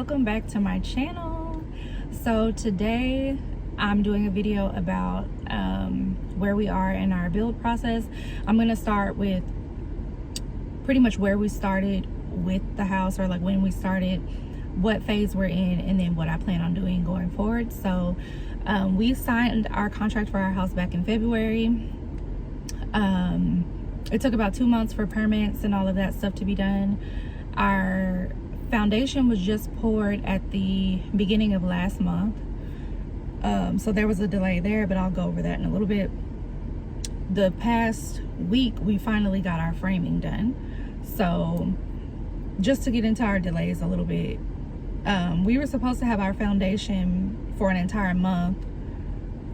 welcome back to my channel. So today I'm doing a video about where we are in our build process. I'm going to start with pretty much where we started with the house, or like when we started, what phase we're in, and then what I plan on doing going forward. So we signed our contract for our house back in February. It took about 2 months for permits and all of that stuff to be done. Our foundation was just poured at the beginning of last month. So there was a delay there, but I'll go over that in a little bit. The past week, we finally got our framing done. So just to get into our delays a little bit, we were supposed to have our foundation for an entire month.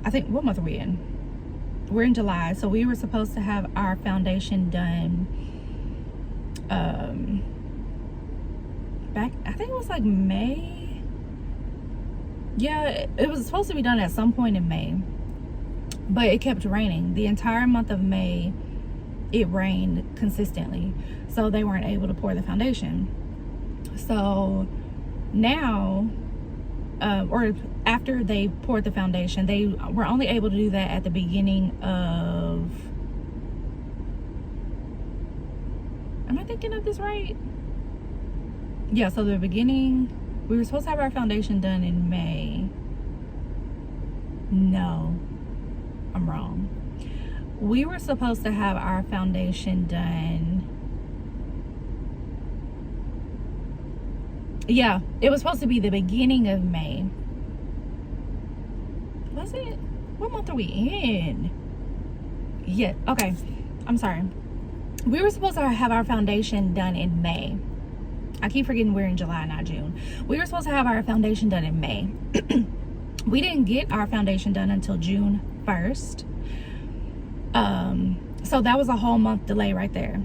I think, what month are we in? We're in July. So we were supposed to have our foundation done back, I think it was like May. Yeah, it was supposed to be done at some point in May, but it kept raining the entire month of May. It rained consistently, so they weren't able to pour the foundation. So now, or after they poured the foundation, they were only able to do that at the beginning of, am I thinking of this right? Yeah, so the beginning, we were supposed to have our foundation done in May. No, I'm wrong. We were supposed to have our foundation done. Yeah, it was supposed to be the beginning of May. Was it? What month are we in? Yeah, okay. I'm sorry. We were supposed to have our foundation done in May. I keep forgetting we're in July, not June. We were supposed to have our foundation done in May. We didn't get our foundation done until June 1st. So that was a whole month delay right there.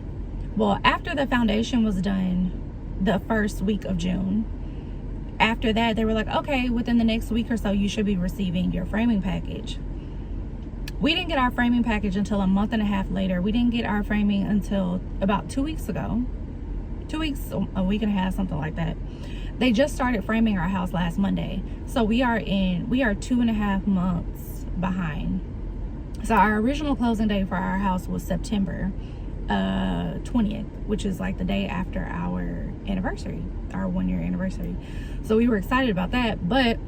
Well, after the foundation was done the first week of June, after that, they were like, okay, within the next week or so, you should be receiving your framing package. We didn't get our framing package until a month and a half later. We didn't get our framing until about 2 weeks ago. 2 weeks, a week and a half, something like that. They just started framing our house last Monday. So we are 2.5 months behind. So our original closing date for our house was September 20th, which is like the day after our anniversary, our 1-year anniversary. So we were excited about that, but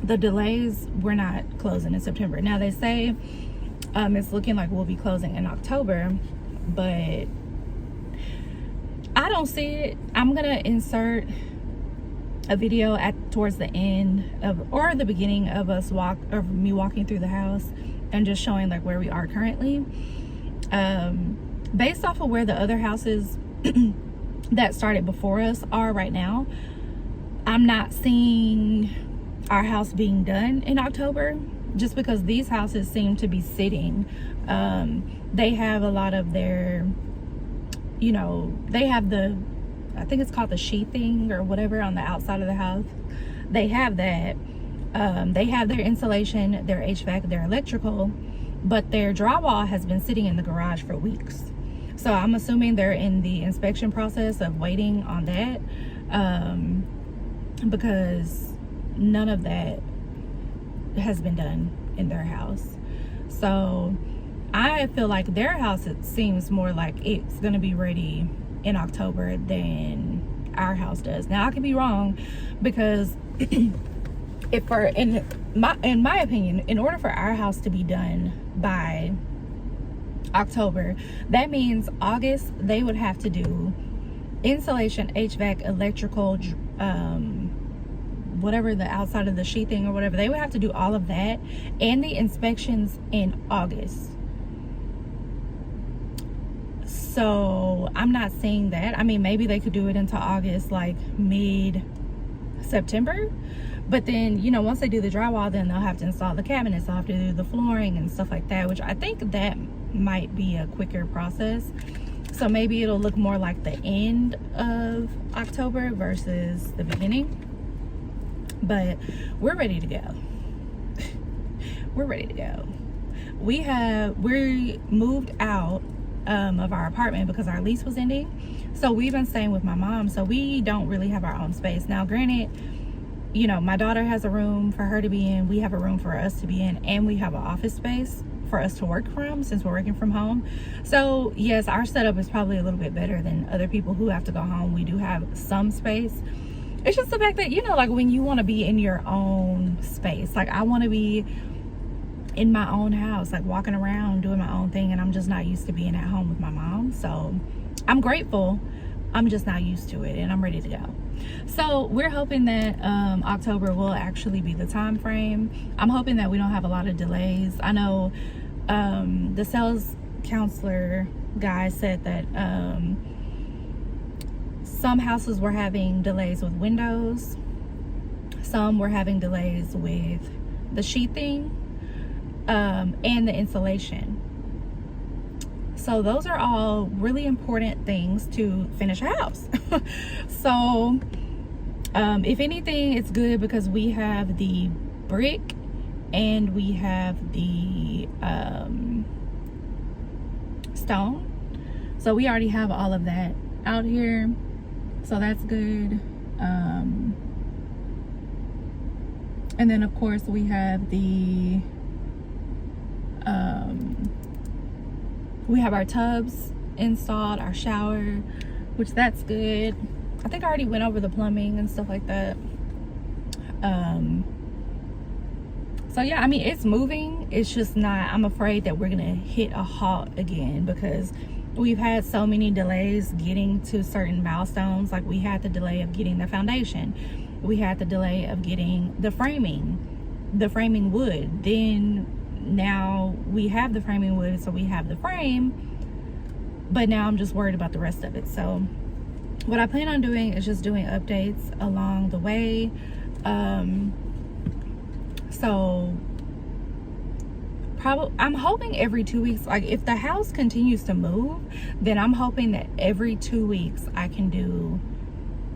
the delays, we're not closing in September. Now they say it's looking like we'll be closing in October, but I don't see it. I'm gonna insert a video towards the end of, or the beginning of me walking through the house and just showing like where we are currently. Based off of where the other houses that started before us are right now, I'm not seeing our house being done in October, just because these houses seem to be sitting. They have a lot of their, you know, they have the, I think it's called the sheathing or whatever on the outside of the house. They have that. They have their insulation, their HVAC, their electrical, but their drywall has been sitting in the garage for weeks. So I'm assuming they're in the inspection process of waiting on that, because none of that has been done in their house. So I feel like their house, it seems more like it's going to be ready in October than our house does. Now I could be wrong, because in my opinion, in order for our house to be done by October, that means August they would have to do insulation, HVAC, electrical, whatever, the outside of the sheathing or whatever. They would have to do all of that and the inspections in August. So I'm not seeing that. I mean, maybe they could do it into August, like mid-September. But then, you know, once they do the drywall, then they'll have to install the cabinets. They'll have to do the flooring and stuff like that, which I think that might be a quicker process. So maybe it'll look more like the end of October versus the beginning. But we're ready to go. We're ready to go. We moved out of our apartment because our lease was ending. So we've been staying with my mom, so we don't really have our own space. Now granted, you know, my daughter has a room for her to be in, we have a room for us to be in, and we have an office space for us to work from since we're working from home. So yes, our setup is probably a little bit better than other people who have to go home. We do have some space. It's just the fact that, you know, like when you want to be in your own space, like I want to be in my own house, like walking around doing my own thing, and I'm just not used to being at home with my mom. So I'm grateful, I'm just not used to it, and I'm ready to go. So we're hoping that October will actually be the time frame. I'm hoping that we don't have a lot of delays. I know the sales counselor guy said that some houses were having delays with windows, some were having delays with the sheathing and the insulation. So those are all really important things to finish a house. So if anything, it's good because we have the brick and we have the stone. So we already have all of that out here. So that's good. And then of course we have the we have our tubs installed, our shower, which that's good. I think I already went over the plumbing and stuff like that. So yeah, I mean, it's moving. It's just not, I'm afraid that we're gonna hit a halt again because we've had so many delays getting to certain milestones. Like we had the delay of getting the foundation. We had the delay of getting the framing wood. Then now we have the framing wood, so we have the frame, but now I'm just worried about the rest of it. So what I plan on doing is just doing updates along the way. So probably I'm hoping every 2 weeks, like if the house continues to move, then I'm hoping that every 2 weeks I can do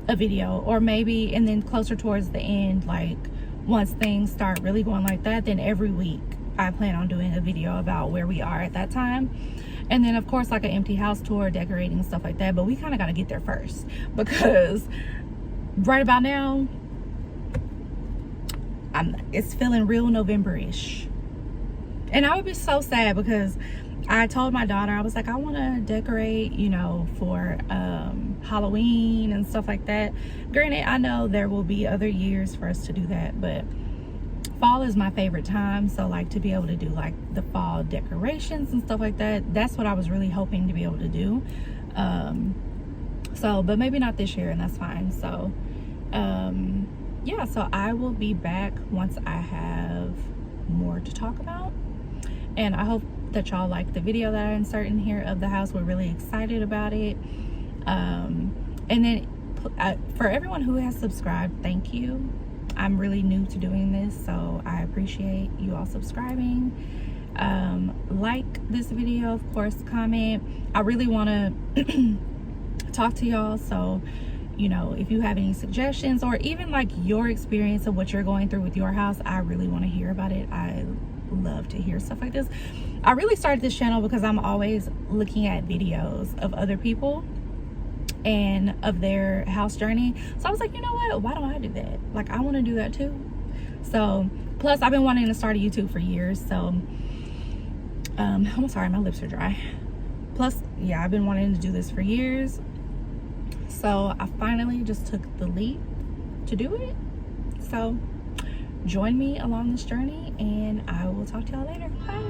a video, or maybe, and then closer towards the end, like once things start really going like that, then every week I plan on doing a video about where we are at that time. And then of course like an empty house tour, decorating, stuff like that. But we kind of got to get there first because right about now it's feeling real November-ish. And I would be so sad because I told my daughter, I was like, I want to decorate, you know, for Halloween and stuff like that. Granted, I know there will be other years for us to do that, but fall is my favorite time. So like to be able to do like the fall decorations and stuff like that, that's what I was really hoping to be able to do. So but maybe not this year, and that's fine. So yeah, so I will be back once I have more to talk about, and I hope that y'all like the video that I insert in here of the house. We're really excited about it. And then for everyone who has subscribed, thank you. I'm really new to doing this, so I appreciate you all subscribing. Like this video, of course, comment. I really want to talk to y'all, so you know, if you have any suggestions or even like your experience of what you're going through with your house, I really want to hear about it. I love to hear stuff like this. I really started this channel because I'm always looking at videos of other people and of their house journey. So I was like, you know what, why don't I do that? Like I want to do that too. So plus I've been wanting to start a YouTube for years. So I'm sorry, my lips are dry. Plus, yeah, I've been wanting to do this for years. So I finally just took the leap to do it. So join me along this journey, and I will talk to y'all later. Bye.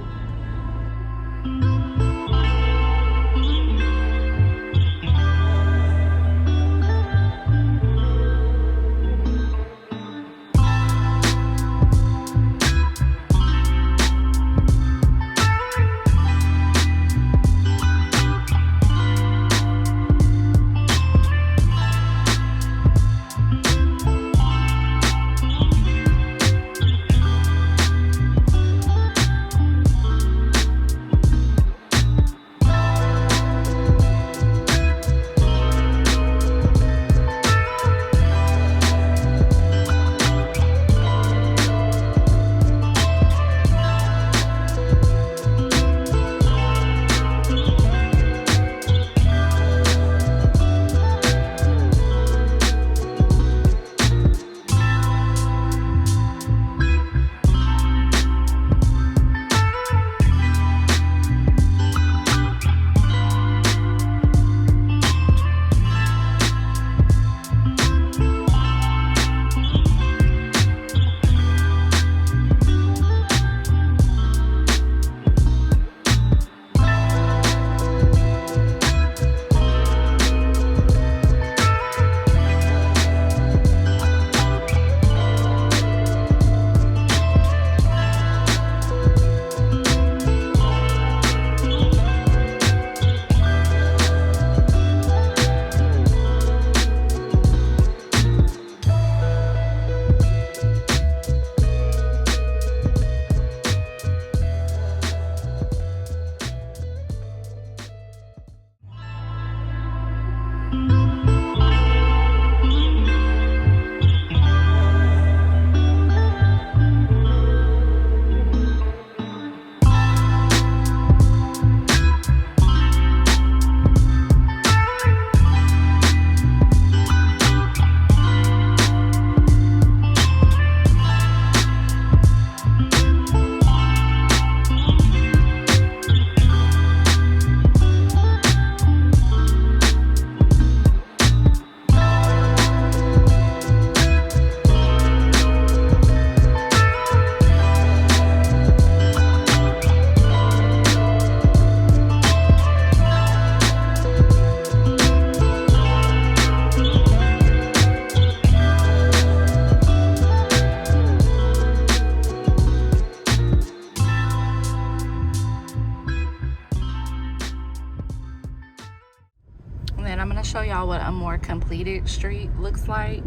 And then I'm gonna show y'all what a more completed street looks like.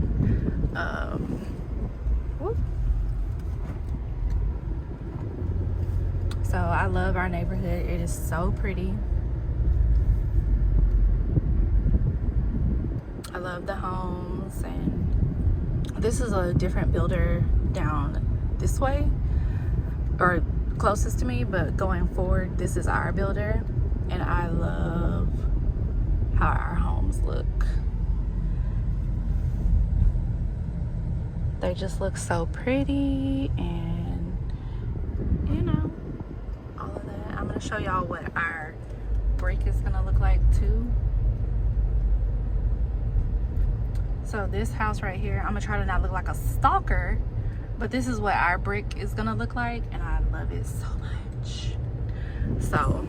Whoop. So I love our neighborhood. It is so pretty. I love the homes, and this is a different builder down this way, or closest to me, but going forward, this is our builder, and I love how our homes look. They just look so pretty, and you know, all of that. I'm gonna show y'all what our brick is gonna look like too. So this house right here, I'm gonna try to not look like a stalker, but this is what our brick is gonna look like, and I love it so much. So